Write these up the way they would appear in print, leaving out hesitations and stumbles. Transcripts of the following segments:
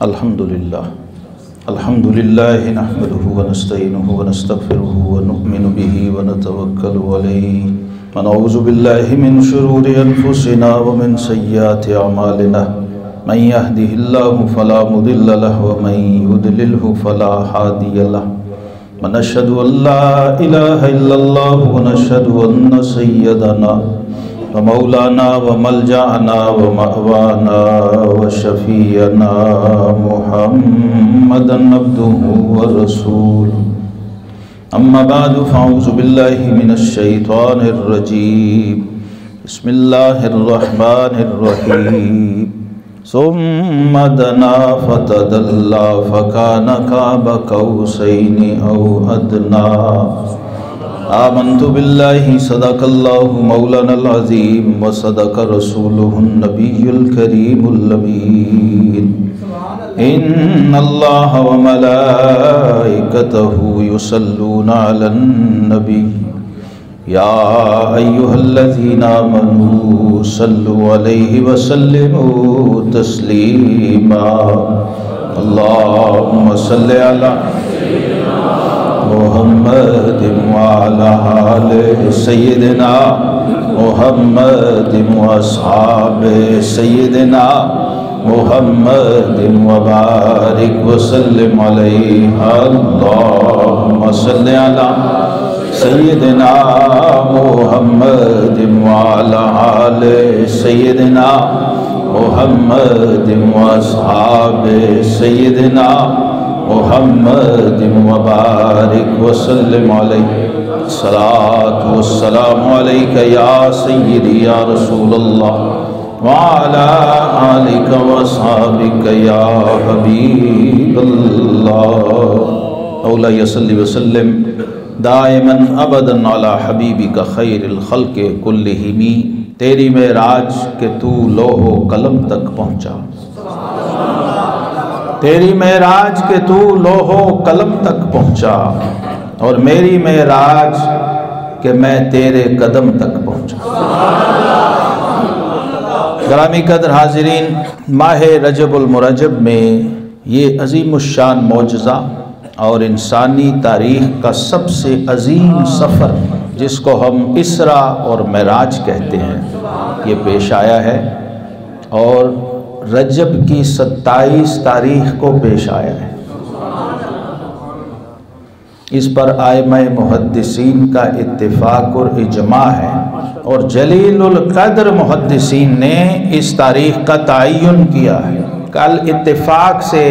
الحمدللہ نحمده ونستعینه ونستغفره ونؤمن به ونتوکل علیہ ونعوذ باللہ من شرور انفسنا ومن سیئات اعمالنا من يهده الله فلا مضل له ومن يضلله فلا هادي له ونشهد ان لا اله الا الله ونشهد ان سيدنا ومولانا وملجأنا ومأوانا وشفيعنا محمدا عبده ورسوله اما بعد فاعوذ بالله من الشيطان الرجيم بسم الله الرحمن الرحيم ثم دنا فتدلى فكان قاب قوسين أو أدنى آمنت بالله صدق الله مولانا العظيم وصدق رسوله النبي الكريم الأمين إن الله وملائكته يصلون على النبي يا أيها الذين آمنوا صلوا عليه وسلموا تسليما اللهم صل على محمد وعلى آل سيدنا محمد وأصحاب سيدنا محمد وبارك وسلم عليه اللهم صل على سیدنا محمد وعلى آل سیدنا محمد واصحاب سیدنا محمد وبارک وسلم علیہ الصلاۃ والسلام علیک یا سیدی یا رسول اللہ وعلى آلک واصحابک یا حبیب اللہ مولا صلی وسلم دائماً ابداً علی حبیبک خیر الخلق کلہم تیری معراج کہ تو لوح و قلم تک پہنچا تیری معراج کہ تو لوح و قلم تک پہنچا اور میری معراج کہ میں تیرے قدم تک پہنچا گرامی قدر حاضرین ماہ رجب المرجب میں یہ عظیم الشان معجزہ اور انسانی تاریخ کا سب سے عظیم سفر جس کو ہم اسرا اور معراج کہتے ہیں یہ پیش آیا ہے اور رجب کی 27 تاریخ کو پیش آیا ہے اس پر ائمہ محدثین کا اتفاق اور اجماع ہے اور جلیل القدر محدثین نے اس تاریخ کا تعین کیا ہے کل اتفاق سے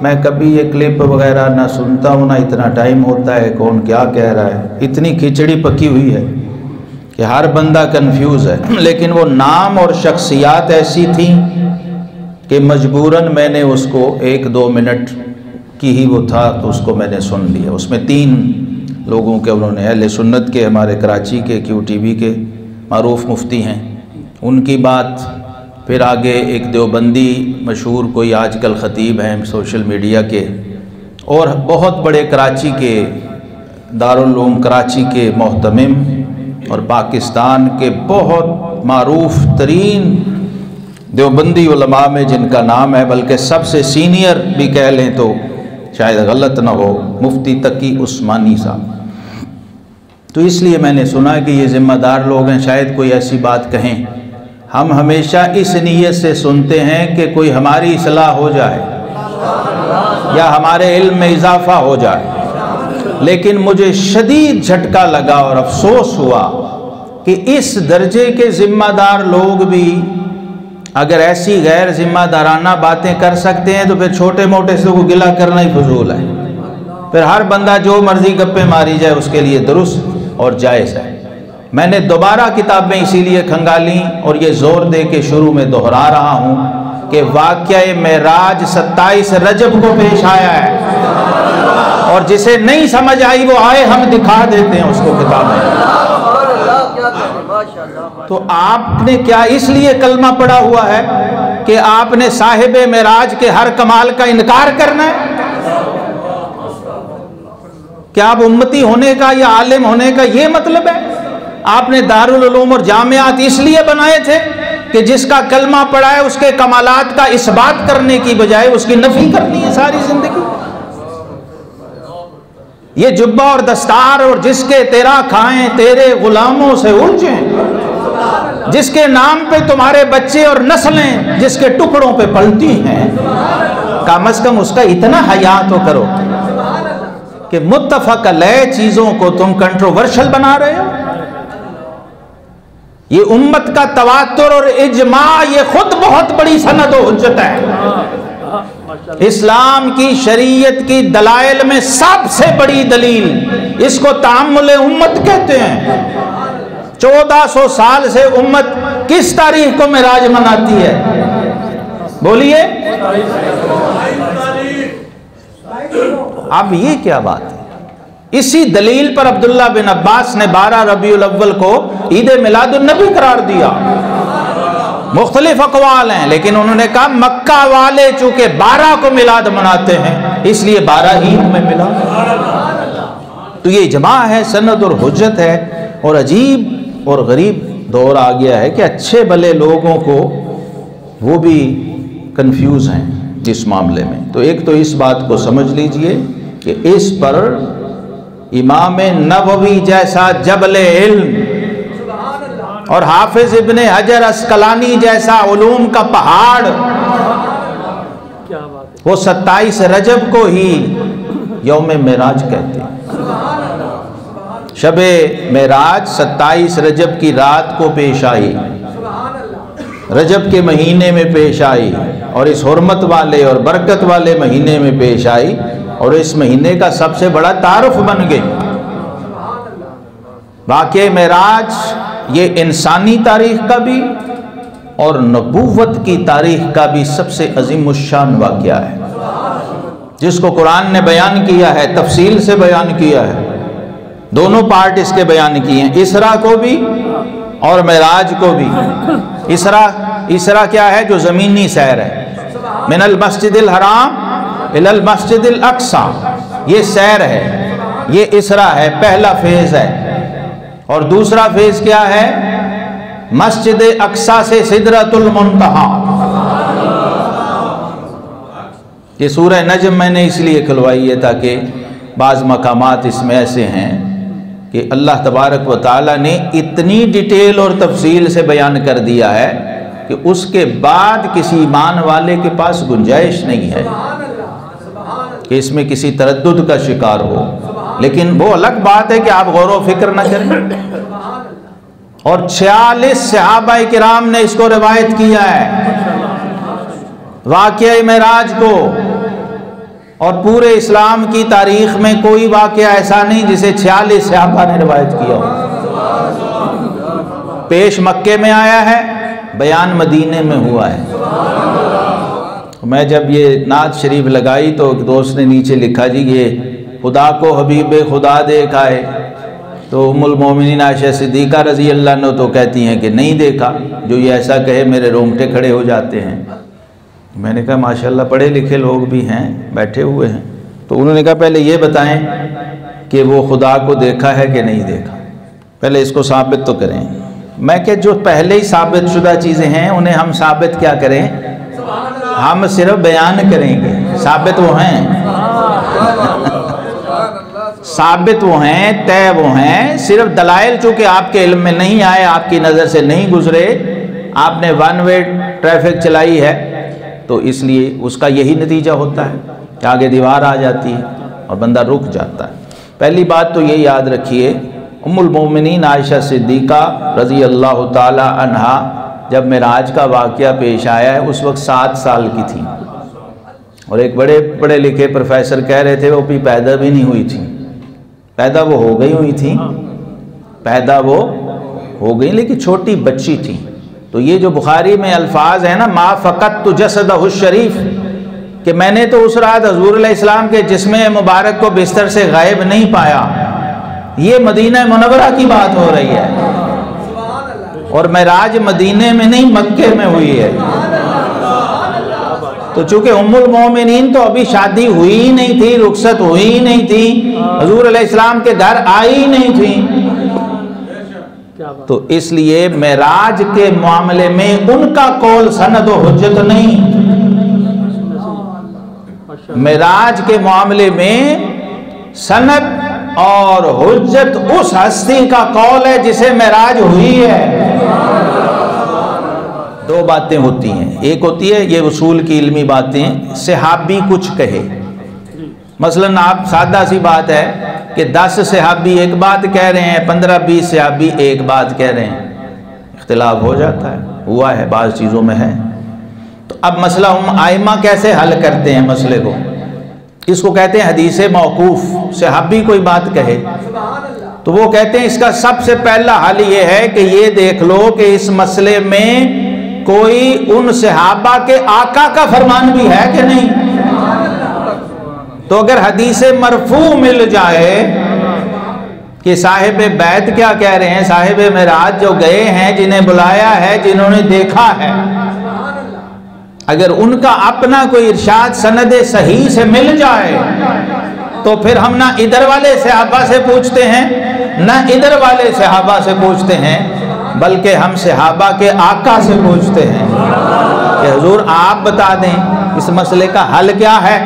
میں کبھی یہ کلپ وغیرہ نہ سنتا ہوں نہ اتنا ٹائم ہوتا ہے کون کیا کہہ رہا ہے اتنی کھچڑی پکی ہوئی ہے کہ ہر بندہ کنفیوز ہے لیکن وہ نام اور شخصیات ایسی تھیں کہ مجبوراً میں نے اس کو 1-2 منٹ کی ہی وہ تھا تو اس کو میں نے سن لیا اس میں 3 لوگوں کے انہوں نے اہل سنت کے ہمارے کراچی کے QTV کے معروف مفتی ہیں ان کی بات پھر آگے ایک دیوبندی مشہور کوئی آج کل خطیب ہیں سوشل میڈیا کے اور بہت بڑے کراچی کے دارالعلوم کراچی کے محتمم اور پاکستان کے بہت معروف ترین دیوبندی علماء میں جن کا نام ہے بلکہ سب سے سینئر بھی کہہ لیں تو شاید غلط نہ ہو مفتی تقی عثمانی صاحب تو اس لیے میں نے سنا کہ یہ ذمہ دار لوگ ہیں شاید کوئی ایسی بات کہیں ہم ہمیشہ اس نیت سے سنتے ہیں کہ کوئی ہماری اصلاح ہو جائے یا ہمارے علم میں اضافہ ہو جائے لیکن مجھے شدید جھٹکا لگا اور افسوس ہوا کہ اس درجے کے ذمہ دار لوگ بھی اگر ایسی غیر ذمہ دارانہ باتیں کر سکتے ہیں تو پھر چھوٹے موٹے سے کو گلہ کرنا ہی فضول ہے پھر ہر بندہ جو مرضی گپے ماری جائے اس کے لیے درست اور جائز ہے میں نے دوبارہ کتابیں اسی لیے کھنگالیں اور یہ زور دے کے شروع میں دہرا رہا ہوں کہ واقعہ معراج 27 رجب کو پیش آیا ہے اور جسے نہیں سمجھ آئی وہ آئے ہم دکھا دیتے ہیں اس کو کتابیں تو آپ نے کیا اس لیے کلمہ پڑھا ہوا ہے کہ آپ نے صاحب معراج کے ہر کمال کا انکار کرنا ہے کیا آپ امتی ہونے کا یا عالم ہونے کا یہ مطلب ہے آپ نے دارالعلوم اور جامعات اس لیے بنائے تھے کہ جس کا کلمہ پڑھا ہے اس کے کمالات کا اثبات کرنے کی بجائے اس کی نفی کرنی ہے ساری زندگی. یہ جبہ اور دستار اور جس کے تیرا کھائیں تیرے غلاموں سے الجھیں، جس کے نام پہ تمہارے بچے اور نسلیں جس کے ٹکڑوں پہ پلتی ہیں، کم از کم اس کا اتنا حیا تو کرو کہ متفق علیہ چیزوں کو تم کنٹروورشل بنا رہے ہو. یہ امت کا تواتر اور اجماع یہ خود بہت بڑی سند و حجت ہے. اسلام کی شریعت کی دلائل میں سب سے بڑی دلیل اس کو تعامل امت کہتے ہیں. 1400 سال سے امت کس تاریخ کو معراج مناتی ہے؟ بولیے. اب یہ کیا بات ہے؟ اسی دلیل پر عبداللہ بن عباس نے 12 ربیع الاول کو عید میلاد النبی قرار دیا. مختلف اقوال ہیں لیکن انہوں نے کہا مکہ والے چونکہ 12 کو میلاد مناتے ہیں اس لیے 12 عید میں ملا. تو یہ اجماع ہے، سند اور حجت ہے. اور عجیب اور غریب دور آ گیا ہے کہ اچھے بھلے لوگوں کو وہ بھی کنفیوز ہیں اس معاملے میں. تو ایک تو اس بات کو سمجھ لیجئے کہ اس پر امام نووی جیسا جبل علم اور حافظ ابن حجر اسقلانی جیسا علوم کا پہاڑ وہ 27 رجب کو ہی یوم معراج کہتے ہیں. شب معراج 27 رجب کی رات کو پیش آئی، رجب کے مہینے میں پیش آئی اور اس حرمت والے اور برکت والے مہینے میں پیش آئی اور اس مہینے کا سب سے بڑا تعارف بن گئی. واقعہ معراج یہ انسانی تاریخ کا بھی اور نبوت کی تاریخ کا بھی سب سے عظیم الشان واقعہ ہے جس کو قرآن نے بیان کیا ہے، تفصیل سے بیان کیا ہے. دونوں پارٹ اس کے بیان کیے ہیں، اسرا کو بھی اور معراج کو بھی. اسرا کیا ہے؟ جو زمینی سیر ہے، من المسجد الحرام الی المسجد الاقصی، یہ سیر ہے، یہ اسرا ہے، پہلا فیز ہے. اور دوسرا فیز کیا ہے؟ مسجد اقصی سے سدرۃ المنتہا. یہ سورہ نجم میں نے اس لیے کھلوائی ہے تاکہ بعض مقامات اس میں ایسے ہیں کہ اللہ تبارک و تعالیٰ نے اتنی ڈیٹیل اور تفصیل سے بیان کر دیا ہے کہ اس کے بعد کسی ایمان والے کے پاس گنجائش نہیں ہے کہ اس میں کسی تردد کا شکار ہو. لیکن وہ الگ بات ہے کہ آپ غور و فکر نہ کریں. اور 46 صحابہ کرام نے اس کو روایت کیا ہے واقعہ معراج کو. اور پورے اسلام کی تاریخ میں کوئی واقعہ ایسا نہیں جسے 46 صحابہ نے روایت کیا ہو. پیش مکے میں آیا ہے، بیان مدینے میں ہوا ہے. میں جب یہ نعت شریف لگائی تو ایک دوست نے نیچے لکھا جی یہ خدا کو حبیب خدا دیکھا ہے، تو ام المومنین عائشہ صدیقہ رضی اللہ عنہ تو کہتی ہیں کہ نہیں دیکھا. جو یہ ایسا کہے میرے رونگٹے کھڑے ہو جاتے ہیں. میں نے کہا ماشاءاللہ پڑھے لکھے لوگ بھی ہیں بیٹھے ہوئے ہیں. تو انہوں نے کہا پہلے یہ بتائیں کہ وہ خدا کو دیکھا ہے کہ نہیں دیکھا، پہلے اس کو ثابت تو کریں. میں کہ جو پہلے ہی ثابت شدہ چیزیں ہیں انہیں ہم ثابت کیا کریں؟ ہم صرف بیان کریں گے. ثابت وہ ہیں ثابت وہ ہیں، طے وہ ہیں. صرف دلائل چونکہ آپ کے علم میں نہیں آئے، آپ کی نظر سے نہیں گزرے، آپ نے ون وے ٹریفک چلائی ہے تو اس لیے اس کا یہی نتیجہ ہوتا ہے کہ آگے دیوار آ جاتی ہے اور بندہ رک جاتا ہے. پہلی بات تو یہ یاد رکھیے ام المومنین عائشہ صدیقہ رضی اللہ تعالی عنہا جب معراج کا واقعہ پیش آیا ہے اس وقت 7 سال کی تھی. اور ایک بڑے پڑھے لکھے پروفیسر کہہ رہے تھے وہ بھی پیدا بھی نہیں ہوئی تھی. پیدا وہ ہو گئی ہوئی تھی، پیدا وہ ہو گئی لیکن چھوٹی بچی تھی. تو یہ جو بخاری میں الفاظ ہیں نا ما فقدت جسدہ الشریف، کہ میں نے تو اس رات حضور علیہ السلام کے جسم مبارک کو بستر سے غائب نہیں پایا، یہ مدینہ منورہ کی بات ہو رہی ہے. اور معراج مدینے میں نہیں مکے میں ہوئی ہے. تو چونکہ ام المومنین تو ابھی شادی ہوئی ہی نہیں تھی، رخصت ہوئی ہی نہیں تھی، حضور علیہ السلام کے گھر آئی ہی نہیں تھی، تو اس لیے معراج کے معاملے میں ان کا قول سند و حجت نہیں، معراج کے معاملے میں سند اور حجت اس ہستی کا قول ہے جسے معراج ہوئی ہے۔ دو باتیں ہوتی ہیں، ایک ہوتی ہے یہ اصول کی علمی باتیں، صحابی کچھ کہے، مثلا آپ سادہ سی بات ہے کہ 10 صحابی ایک بات کہہ رہے ہیں، 15-20 صحابی ایک بات کہہ رہے ہیں، اختلاف ہو جاتا ہے، ہوا ہے، بعض چیزوں میں ہے۔ تو اب مسئلہ ہم ائمہ کیسے حل کرتے ہیں مسئلے کو؟ اس کو کہتے ہیں حدیث موقوف۔ صحابی کوئی بات کہے تو وہ کہتے ہیں اس کا سب سے پہلا حل یہ ہے کہ یہ دیکھ لو کہ اس مسئلے میں کوئی ان صحابہ کے آقا کا فرمان بھی ہے کہ نہیں۔ تو اگر حدیث مرفوع مل جائے کہ صاحب بیت کیا کہہ رہے ہیں، صاحب معراج جو گئے ہیں، جنہیں بلایا ہے، جنہوں نے دیکھا ہے، اگر ان کا اپنا کوئی ارشاد سند صحیح سے مل جائے تو پھر ہم نہ ادھر والے صحابہ سے پوچھتے ہیں نہ ادھر والے صحابہ سے پوچھتے ہیں، بلکہ ہم صحابہ کے آقا سے پوچھتے ہیں کہ حضور آپ بتا دیں اس مسئلے کا حل کیا ہے۔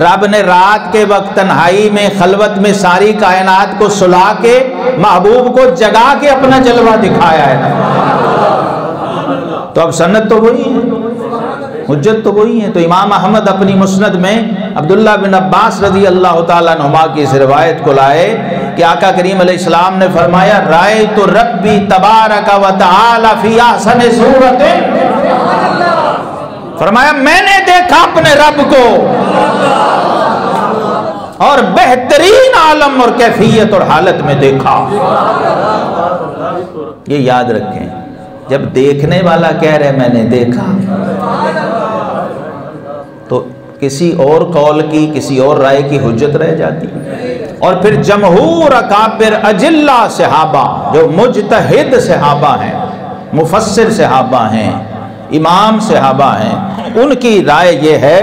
رب نے رات کے وقت تنہائی میں خلوت میں ساری کائنات کو سلا کے محبوب کو جگا کے اپنا جلوہ دکھایا ہے، تو اب سند تو وہی ہے، حجت تو وہی ہے۔ تو امام احمد اپنی مسند میں عبداللہ بن عباس رضی اللہ تعالیٰ عنہما کی اس روایت کو لائے کہ آقا کریم علیہ السلام نے فرمایا رأیت ربی تبارک و تعالی فی احسن صورت، فرمایا میں نے دیکھا اپنے رب کو اور بہترین عالم اور کیفیت اور حالت میں دیکھا۔ یہ یاد رکھیں، جب دیکھنے والا کہہ رہے میں نے دیکھا تو کسی اور قول کی، کسی اور رائے کی حجت رہ جاتی۔ اور پھر جمہور اکابر اجلہ صحابہ جو مجتہد صحابہ ہیں، مفسر صحابہ ہیں، امام صحابہ ہیں، ان کی رائے یہ ہے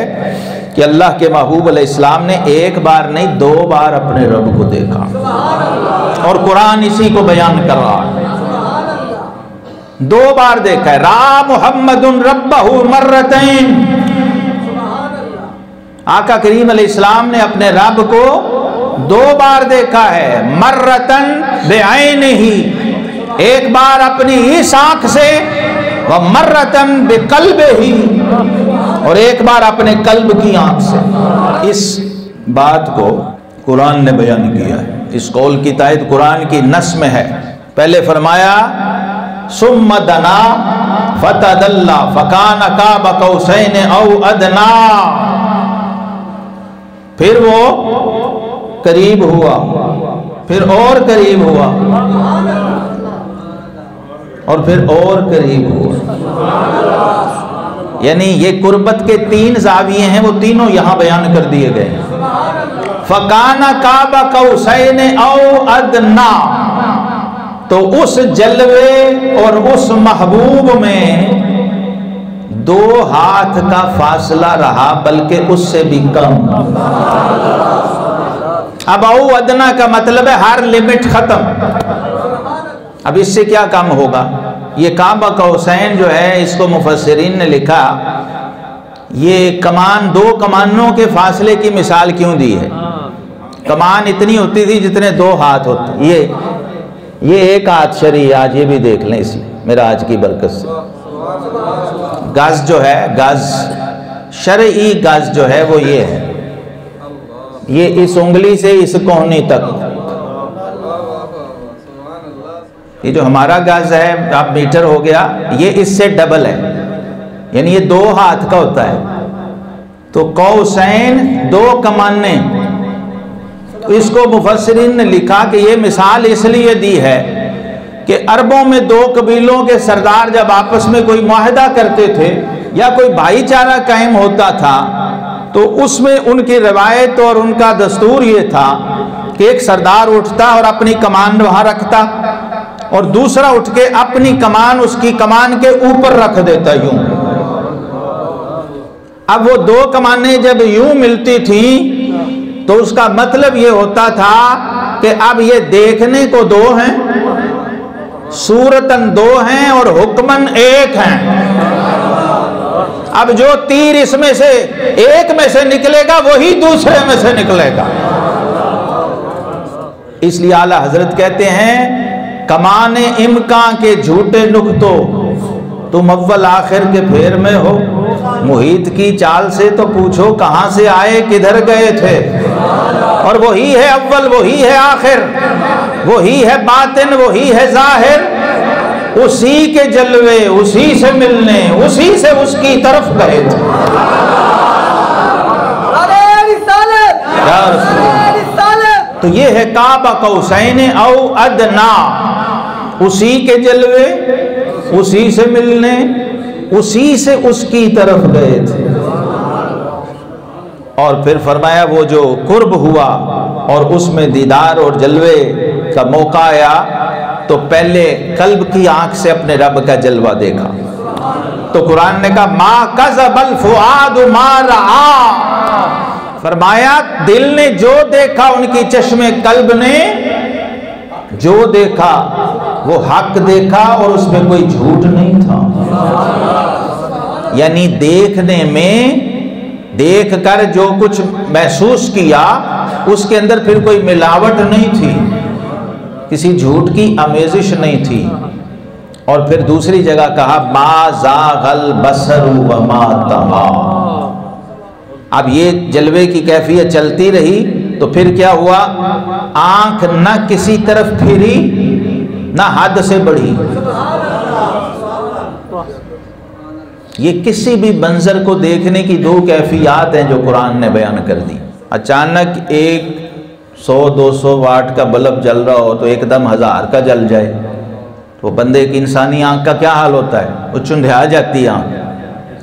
کہ اللہ کے محبوب علیہ السلام نے ایک بار نہیں 2 بار اپنے رب کو دیکھا، اور قرآن اسی کو بیان کر رہا ہے، 2 بار دیکھا ہے۔ را محمد ربہ مرتین، آقا کریم علیہ السلام نے اپنے رب کو 2 بار دیکھا ہے، مرتن بعینہ، ایک بار اپنی اس آنکھ سے، ومرتن بقلبہ، اور ایک بار اپنے قلب کی آنکھ سے۔ اس بات کو قرآن نے بیان کیا ہے، اس قول کی تائید قرآن کی نص میں ہے۔ پہلے فرمایا ثم دنا فتدلی فکان قاب قوسین او ادنا، پھر وہ قریب ہوا، پھر اور قریب ہوا، اور پھر اور قریب ہوا۔ یعنی یہ قربت کے 3 زاویے ہیں، وہ تینوں یہاں بیان کر دیے گئے۔ فَكَانَ قَابَ قَوْسَيْنِ أَوْ أَدْنَىٰ، تو اس جلوے اور اس محبوب میں 2 ہاتھ کا فاصلہ رہا، بلکہ اس سے بھی کم۔ اب او ادنا کا مطلب ہے ہر لمٹ ختم، اب اس سے کیا کم ہوگا؟ یہ قاب قوسین جو ہے، اس کو مفسرین نے لکھا یہ کمان 2 کمانوں کے فاصلے کی مثال کیوں دی ہے؟ کمان اتنی ہوتی تھی جتنے 2 ہاتھ ہوتے، یہ 1 ہاتھ شرعی، آج یہ بھی دیکھ لیں اسی معراج کی برکت سے۔ گز جو ہے، گز شرعی گز جو ہے وہ یہ ہے، یہ اس انگلی سے اس کوہنی تک، یہ جو ہمارا گز ہے اب میٹر ہو گیا، یہ اس سے ڈبل ہے، یعنی یہ 2 ہاتھ کا ہوتا ہے۔ تو قوسین 2 کمانیں، اس کو مفسرین نے لکھا کہ یہ مثال اس لیے دی ہے کہ عربوں میں 2 قبیلوں کے سردار جب آپس میں کوئی معاہدہ کرتے تھے یا کوئی بھائی چارہ قائم ہوتا تھا، تو اس میں ان کی روایت اور ان کا دستور یہ تھا کہ ایک سردار اٹھتا اور اپنی کمان وہاں رکھتا، اور دوسرا اٹھ کے اپنی کمان اس کی کمان کے اوپر رکھ دیتا یوں۔ اب وہ 2 کمانیں جب یوں ملتی تھیں تو اس کا مطلب یہ ہوتا تھا کہ اب یہ دیکھنے کو 2 ہیں صورتاً دو ہیں اور حکماً ایک ہیں۔ اب جو تیر اس میں سے ایک میں سے نکلے گا وہی دوسرے میں سے نکلے گا۔ اس لیے اعلیٰ حضرت کہتے ہیں کمان امکان کے جھوٹے نکتوں، تم اول آخر کے پھیر میں ہو، محیط کی چال سے تو پوچھو کہاں سے آئے کدھر گئے تھے۔ اور وہی ہے اول، وہی ہے آخر، وہی ہے باطن، وہی ہے ظاہر، اسی کے جلوے اسی سے ملنے، اسی سے اس کی طرف گئے تھے۔ تو یہ ہے قاب قوسین او ادنا، اسی کے جلوے اسی سے ملنے، اسی سے اس کی طرف گئے تھے۔ اور پھر فرمایا وہ جو قرب ہوا اور اس میں دیدار اور جلوے کا موقع آیا تو پہلے قلب کی آنکھ سے اپنے رب کا جلوہ دیکھا۔ تو قرآن نے کہا ما کذب الفؤاد ما رآ، فرمایا دل نے جو دیکھا، ان کی چشم قلب نے جو دیکھا وہ حق دیکھا اور اس میں کوئی جھوٹ نہیں تھا۔ یعنی دیکھنے میں دیکھ کر جو کچھ محسوس کیا اس کے اندر پھر کوئی ملاوٹ نہیں تھی، کسی جھوٹ کی آمیزش نہیں تھی۔ اور پھر دوسری جگہ کہا ما زاغ البصر وما طغى۔ اب یہ جلوے کی کیفیت چلتی رہی تو پھر کیا ہوا، آنکھ نہ کسی طرف پھری نہ حد سے بڑھی۔ یہ کسی بھی منظر کو دیکھنے کی دو کیفیات ہیں جو قرآن نے بیان کر دی۔ اچانک ایک 100-200 واٹ کا بلب جل رہا ہو تو ایک دم 1000 کا جل جائے تو بندے کی انسانی آنکھ کا کیا حال ہوتا ہے؟ وہ چندھیا جاتی ہے آنکھ،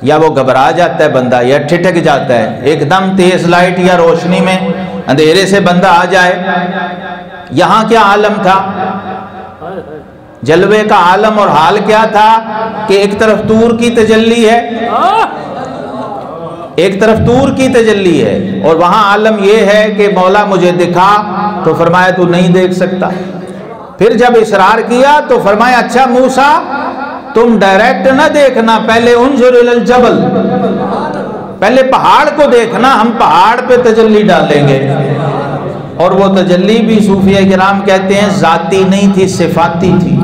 یا وہ گھبرا جاتا ہے بندہ، یا ٹھٹک جاتا ہے۔ ایک دم تیز لائٹ یا روشنی میں اندھیرے سے بندہ آ جائے۔ یہاں کیا عالم تھا؟ جلوے کا عالم اور حال کیا تھا کہ ایک طرف طور کی تجلی ہے، ایک طرف طور کی تجلی ہے، اور وہاں عالم یہ ہے کہ مولا مجھے دکھا، تو فرمایا تو نہیں دیکھ سکتا۔ پھر جب اصرار کیا تو فرمایا اچھا موسیٰ تم ڈائریکٹ نہ دیکھنا، پہلے انظر الی الجبل، پہلے پہاڑ کو دیکھنا، ہم پہاڑ پہ تجلی ڈالیں گے۔ اور وہ تجلی بھی صوفیہ کرام کہتے ہیں ذاتی نہیں تھی، صفاتی تھی۔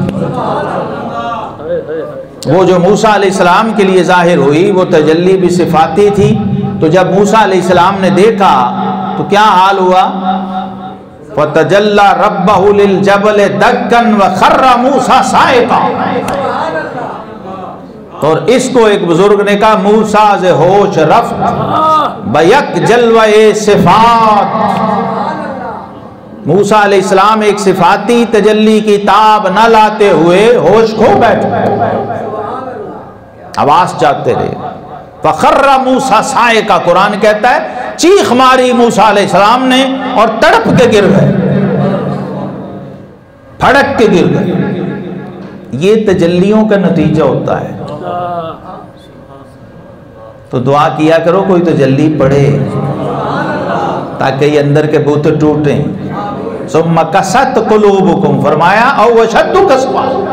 وہ جو موسیٰ علیہ السلام کے لیے ظاہر ہوئی وہ تجلی بھی صفاتی تھی۔ تو جب موسیٰ علیہ السلام نے دیکھا تو کیا حال ہوا، فَتَجَلَّى رَبَّهُ لِلْجَبَلِ دَكًّا وَخَرَّ مُوسَىٰ صَاعِقًا۔ اور اس کو ایک بزرگ نے کہا موسیٰ ز ہوش رفت بیک جلوہ صفات۔ موسیٰ علیہ السلام ایک صفاتی تجلی کی تاب نہ لاتے ہوئے ہوش کھو بیٹھے، آواز چاہتے رہے۔ فخر موسیٰ صاعقا، قرآن کہتا ہے چیخ ماری موسیٰ علیہ السلام نے اور تڑپ کے گر گئے، پھڑک کے گر گئے۔ یہ تجلیوں کا نتیجہ ہوتا ہے۔ تو دعا کیا کرو کوئی تجلی پڑے تاکہ یہ اندر کے بوتے ٹوٹیں۔ ثم قست قلوبکم، فرمایا او اشد قسوا،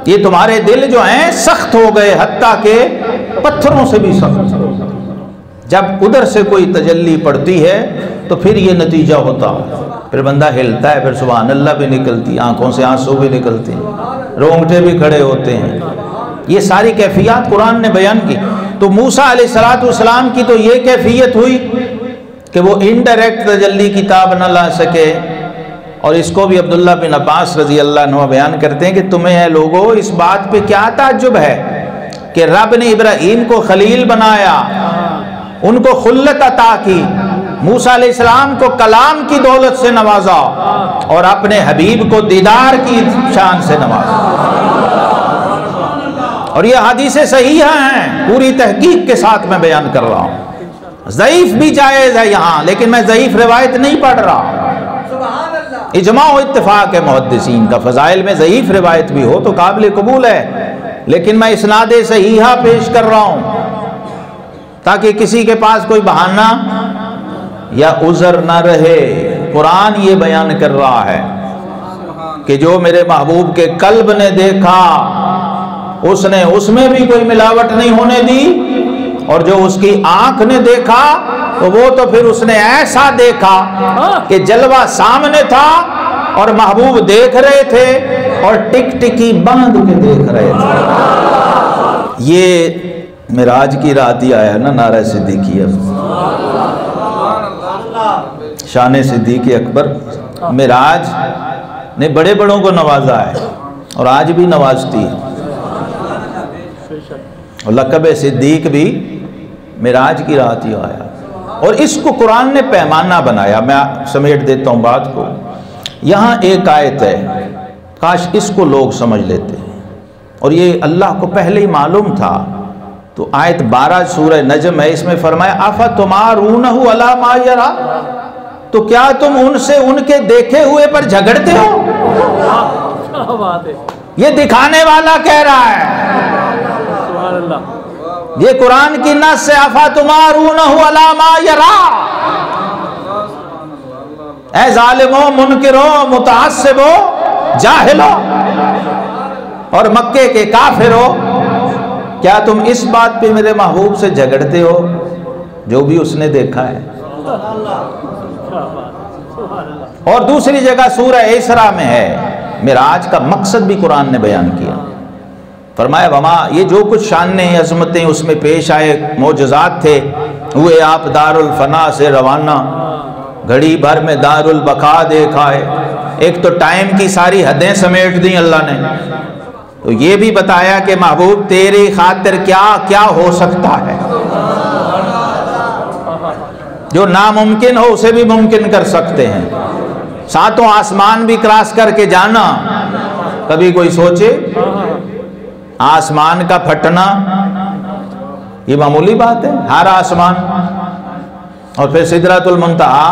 یہ تمہارے دل جو ہیں سخت ہو گئے حتیٰ کہ پتھروں سے بھی سخت۔ جب ادھر سے کوئی تجلی پڑتی ہے تو پھر یہ نتیجہ ہوتا ہے، پھر بندہ ہلتا ہے، پھر سبحان اللہ بھی نکلتی، آنکھوں سے آنسو بھی نکلتے ہیں، رونگٹے بھی کھڑے ہوتے ہیں۔ یہ ساری کیفیات قرآن نے بیان کی۔ تو موسیٰ علیہ السلام کی تو یہ کیفیت ہوئی کہ وہ انڈائریکٹ تجلی کتاب نہ لا سکے۔ اور اس کو بھی عبداللہ بن عباس رضی اللہ عنہ بیان کرتے ہیں کہ تمہیں اے لوگوں اس بات پہ کیا تعجب ہے کہ رب نے ابراہیم کو خلیل بنایا، ان کو خلت عطا کی، موسیٰ علیہ السلام کو کلام کی دولت سے نوازا اور اپنے حبیب کو دیدار کی شان سے نوازا۔ اور یہ حدیث صحیحہ ہیں، پوری تحقیق کے ساتھ میں بیان کر رہا ہوں۔ ضعیف بھی جائز ہے یہاں، لیکن میں ضعیف روایت نہیں پڑھ رہا۔ اجماع و اتفاق ہے محدثین کا، فضائل میں ضعیف روایت بھی ہو تو قابل قبول ہے، لیکن میں اسناد صحیحہ پیش کر رہا ہوں تاکہ کسی کے پاس کوئی بہانہ یا عذر نہ رہے۔ قرآن یہ بیان کر رہا ہے کہ جو میرے محبوب کے قلب نے دیکھا اس نے اس میں بھی کوئی ملاوٹ نہیں ہونے دی، اور جو اس کی آنکھ نے دیکھا تو وہ تو پھر اس نے ایسا دیکھا کہ جلوہ سامنے تھا اور محبوب دیکھ رہے تھے اور ٹک ٹکی باندھ کے دیکھ رہے تھے۔ یہ معراج کی رات ہی آیا نا نعرہ صدیقیہ، شان صدیق اکبر۔ معراج نے بڑے بڑوں کو نوازا ہے اور آج بھی نوازتی ہے، اور لقب صدیق بھی معراج کی رات ہی آیا، اور اس کو قرآن نے پیمانہ بنایا۔ میں سمیٹ دیتا ہوں بات کو۔ یہاں ایک آیت ہے، کاش اس کو لوگ سمجھ لیتے ہیں، اور یہ اللہ کو پہلے ہی معلوم تھا۔ تو آیت 12 سورہ نجم ہے، اس میں فرمایا اَفَتُمَارُونَهُ عَلَى مَا يَرَى، تو کیا تم ان سے ان کے دیکھے ہوئے پر جھگڑتے ہو؟ یہ دکھانے والا کہہ رہا ہے، یہ قرآن کی نص سے اَفَتُمَارُونَهُ عَلَى مَا يَرَى۔ اے ظالموں، منکروں، متعصبوں، جاہلوں اور مکے کے کافروں، کیا تم اس بات پہ میرے محبوب سے جھگڑتے ہو جو بھی اس نے دیکھا ہے؟ اور دوسری جگہ سورہ اسراء میں ہے، معراج کا مقصد بھی قرآن نے بیان کیا۔ فرمایا وما، یہ جو کچھ شانیں عظمتیں اس میں پیش آئے، معجزات تھے، ہوئے آپ دار الفنا سے روانہ، گھڑی بھر میں دار البقا دیکھا ہے۔ ایک تو ٹائم کی ساری حدیں سمیٹ دیں اللہ نے، تو یہ بھی بتایا کہ محبوب تیری خاطر کیا کیا ہو سکتا ہے، جو ناممکن ہو اسے بھی ممکن کر سکتے ہیں۔ ساتوں آسمان بھی کراس کر کے جانا، کبھی کوئی سوچے؟ آسمان کا پھٹنا یہ معمولی بات ہے، ہر آسمان، اور پھر سدرۃ المنتہا،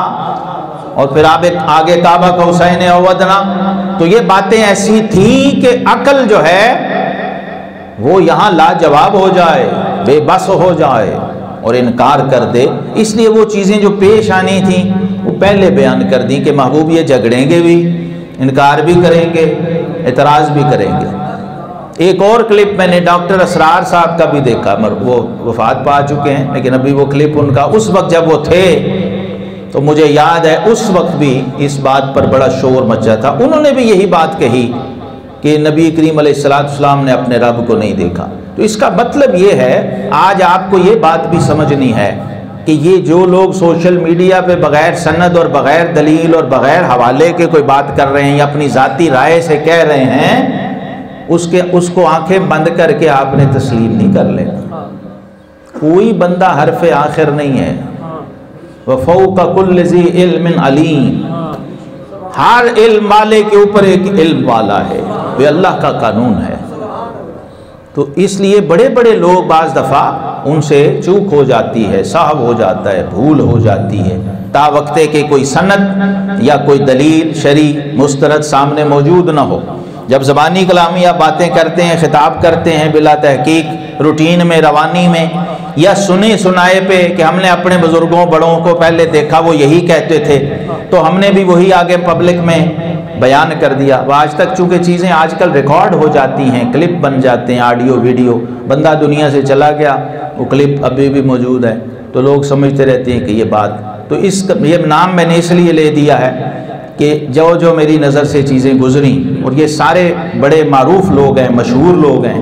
اور پھر آگے کعبہ قوسین او ادنیٰ۔ تو یہ باتیں ایسی تھیں کہ عقل جو ہے وہ یہاں لاجواب ہو جائے، بے بس ہو جائے اور انکار کر دے۔ اس لیے وہ چیزیں جو پیش آنی تھیں وہ پہلے بیان کر دیں کہ محبوب یہ جھگڑیں گے بھی، انکار بھی کریں گے، اعتراض بھی کریں گے۔ ایک اور کلپ میں نے ڈاکٹر اسرار صاحب کا بھی دیکھا، وہ وفات پا چکے ہیں، لیکن ابھی وہ کلپ ان کا اس وقت جب وہ تھے تو مجھے یاد ہے اس وقت بھی اس بات پر بڑا شور مچا تھا۔ انہوں نے بھی یہی بات کہی کہ نبی کریم علیہ السلام نے اپنے رب کو نہیں دیکھا۔ تو اس کا مطلب یہ ہے، آج آپ کو یہ بات بھی سمجھنی ہے کہ یہ جو لوگ سوشل میڈیا پہ بغیر سند اور بغیر دلیل اور بغیر حوالے کے کوئی بات کر رہے ہیں یا اپنی ذاتی رائے سے کہہ رہے ہیں، اس کو آنکھیں بند کر کے آپ نے تسلیم نہیں کر لینا۔ کوئی بندہ حرف آخر نہیں ہے، وَفَوْقَ كُلِّ ذِي عِلْمٍ عَلِيمٍ، ہر علم والے کے اوپر ایک علم والا ہے، یہ اللہ کا قانون ہے۔ تو اس لیے بڑے بڑے لوگ بعض دفعہ ان سے چوک ہو جاتی ہے، سہو ہو جاتا ہے، بھول ہو جاتی ہے، تا وقتے کہ کوئی سند یا کوئی دلیل شرعی مستند سامنے موجود نہ ہو۔ جب زبانی کلامیہ باتیں کرتے ہیں، خطاب کرتے ہیں بلا تحقیق، روٹین میں، روانی میں، یا سنے سنائے پہ کہ ہم نے اپنے بزرگوں بڑوں کو پہلے دیکھا وہ یہی کہتے تھے تو ہم نے بھی وہی آگے پبلک میں بیان کر دیا۔ وہ آج تک چونکہ چیزیں آج کل ریکارڈ ہو جاتی ہیں، کلپ بن جاتے ہیں، آڈیو ویڈیو، بندہ دنیا سے چلا گیا وہ کلپ ابھی بھی موجود ہے، تو لوگ سمجھتے رہتے ہیں کہ یہ بات، تو یہ نام میں نے اس لیے لے دیا ہے کہ جو میری نظر سے چیزیں گزریں، اور یہ سارے بڑے معروف لوگ ہیں، مشہور لوگ ہیں،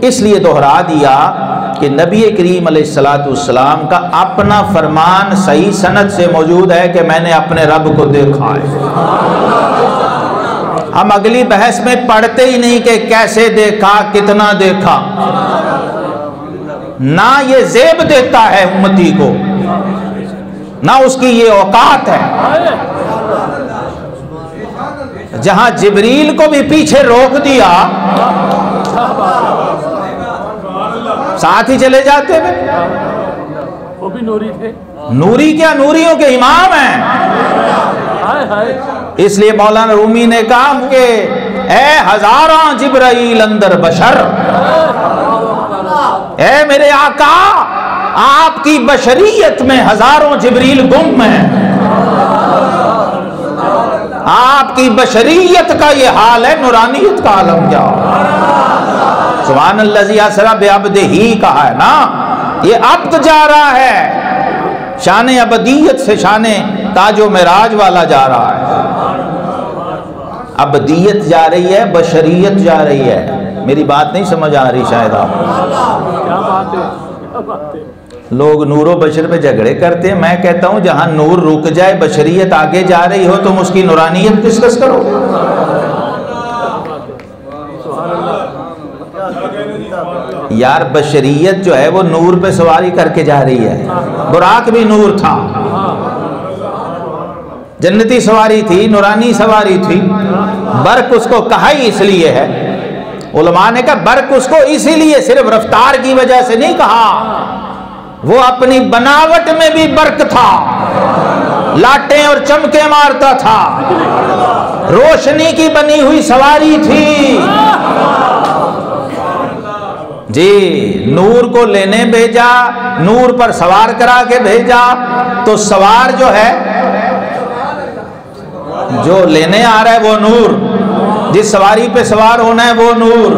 اس لیے دہرا دیا کہ نبی کریم علیہ السلام کا اپنا فرمان صحیح سند سے موجود ہے کہ میں نے اپنے رب کو دیکھا ہے۔ ہم اگلی بحث میں پڑھتے ہی نہیں کہ کیسے دیکھا، کتنا دیکھا، نہ یہ زیب دیتا ہے امتی کو، نہ اس کی یہ اوقات ہے۔ جہاں جبریل کو بھی پیچھے روک دیا ساتھ ہی چلے جاتے ہیں، وہ بھی نوری تھے، نوری کیا، نوریوں کے امام ہیں۔ اس لیے مولانا رومی نے کہا کہ اے ہزاراں جبرائیل اندر بشر، اے میرے آقا آپ کی بشریت میں ہزاروں جبریل گم ہیں۔ آپ کی بشریت کا یہ حال ہے، نورانیت کا عالم کیا ہو؟ سبحان الذی اسری بعبدہ کہا ہے نا، یہ عبد جا رہا ہے، شان ابدیت سے شان تاج و معراج والا جا رہا ہے۔ ابدیت جا رہی ہے، بشریت جا رہی ہے۔ میری بات نہیں سمجھ آ رہی شاید آپ کیا بات ہے، کیا بات ہے۔ لوگ نور و بشر پہ جھگڑے کرتے ہیں، میں کہتا ہوں جہاں نور رک جائے، بشریت آگے جا رہی ہو، تم اس کی نورانیت ڈسکس کرو۔ یار بشریت جو ہے وہ نور پہ سواری کر کے جا رہی ہے، براق بھی نور تھا، جنتی سواری تھی، نورانی سواری تھی۔ برق اس کو کہا ہی اس لیے ہے، علماء نے کہا برق اس کو اسی لیے صرف رفتار کی وجہ سے نہیں کہا، وہ اپنی بناوٹ میں بھی برق تھا، لاٹیں اور چمکے مارتا تھا، روشنی کی بنی ہوئی سواری تھی۔ جی نور کو لینے بھیجا، نور پر سوار کرا کے بھیجا، تو سوار جو ہے، جو لینے آ رہا ہے وہ نور، جس سواری پہ سوار ہونا ہے وہ نور،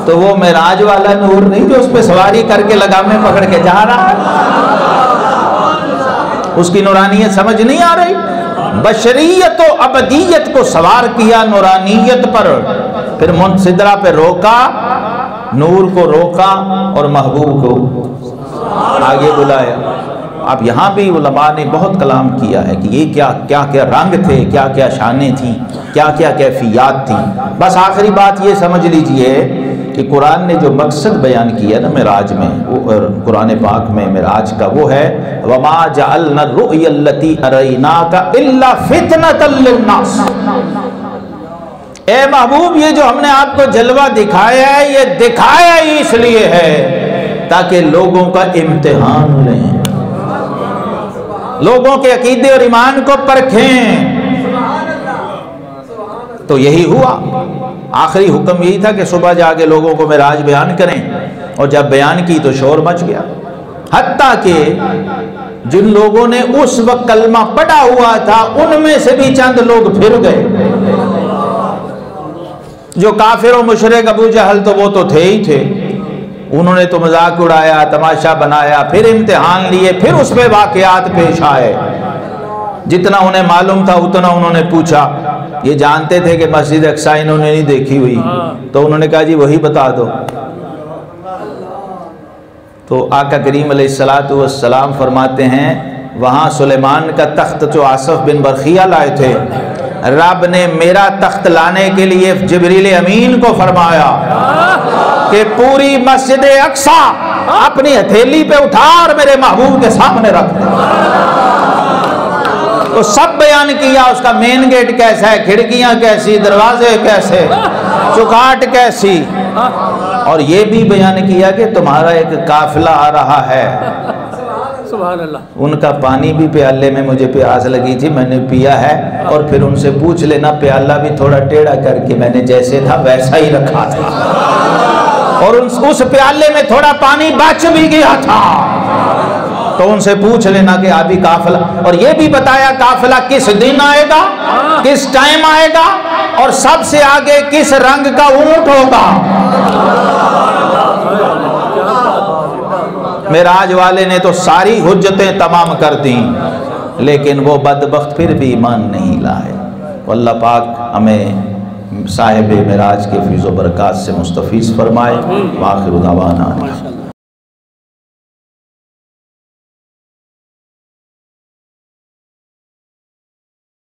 تو وہ معراج والا نور نہیں جو اس پہ سواری کر کے لگامیں پکڑ کے جا رہا ہے، اس کی نورانیت سمجھ نہیں آ رہی۔ بشریت و ابدیت کو سوار کیا نورانیت پر، پھر منصدرہ پہ روکا، نور کو روکا اور محبوب کو آگے بلایا۔ اب یہاں بھی علماء نے بہت کلام کیا ہے کہ یہ کیا کیا رنگ تھے، کیا کیا شانیں تھیں، کیا کیا کیفیات تھیں۔ بس آخری بات یہ سمجھ لیجئے کہ قرآن نے جو مقصد بیان کیا نا معراج میں، قرآن پاک میں معراج کا، وہ ہے وَمَا جَعَلْنَا الرُّؤْيَا الَّتِي أَرَيْنَاكَ إِلَّا فِتْنَةً لِلنَّاسِ۔ اے محبوب یہ جو ہم نے آپ کو جلوہ دکھایا ہے، یہ دکھایا ہی اس لیے ہے تاکہ لوگوں کا امتحان لیں، لوگوں کے عقیدے اور ایمان کو پرکھیں۔ تو یہی ہوا، آخری حکم یہی تھا کہ صبح جا کے لوگوں کو معراج بیان کریں، اور جب بیان کی تو شور مچ گیا، حتیٰ کہ جن لوگوں نے اس وقت کلمہ پڑھا ہوا تھا ان میں سے بھی چند لوگ پھر گئے۔ جو کافر و مشرک ابو جہل تو وہ تو تھے ہی تھے، انہوں نے تو مذاق اڑایا، تماشا بنایا، پھر امتحان لیے، پھر اس پہ واقعات پیش آئے، جتنا انہیں معلوم تھا اتنا انہوں نے پوچھا۔ یہ جانتے تھے کہ مسجد اقصی انہوں نے نہیں دیکھی ہوئی، تو انہوں نے کہا جی وہی بتا دو۔ تو آقا کریم علیہ السلام فرماتے ہیں وہاں سلیمان کا تخت جو آصف بن برخیہ لائے تھے، رب نے میرا تخت لانے کے لیے جبریل امین کو فرمایا کہ پوری مسجد اقصی اپنی ہتھیلی پہ اٹھا اور میرے محبوب کے سامنے رکھ دے۔ تو سب بیان کیا، اس کا مین گیٹ کیسا ہے، کھڑکیاں کیسی، دروازے کیسے، چوکھٹ کیسی، اور یہ بھی بیان کیا کہ تمہارا ایک قافلہ آ رہا ہے۔ سبحان اللہ۔ ان کا پانی بھی پیالے میں مجھے پیاس لگی تھی، میں نے پیا ہے، اور پھر ان سے پوچھ لینا پیالہ بھی تھوڑا ٹیڑھا کر کے میں نے جیسے تھا ویسا ہی رکھا تھا، اور اس پیالے میں تھوڑا پانی بچ بھی گیا تھا، تو ان سے پوچھ لینا کہ ابھی قافلہ، اور یہ بھی بتایا قافلہ کس دن آئے گا، کس ٹائم آئے گا، اور سب سے آگے کس رنگ کا اونٹ ہوگا۔ معراج والے نے تو ساری حجتیں تمام کر دیں، لیکن وہ بدبخت پھر بھی ایمان نہیں لائے۔ اللہ پاک ہمیں صاحب معراج کے فیض و برکات سے مستفیض فرمائے۔ وآخر دعوانا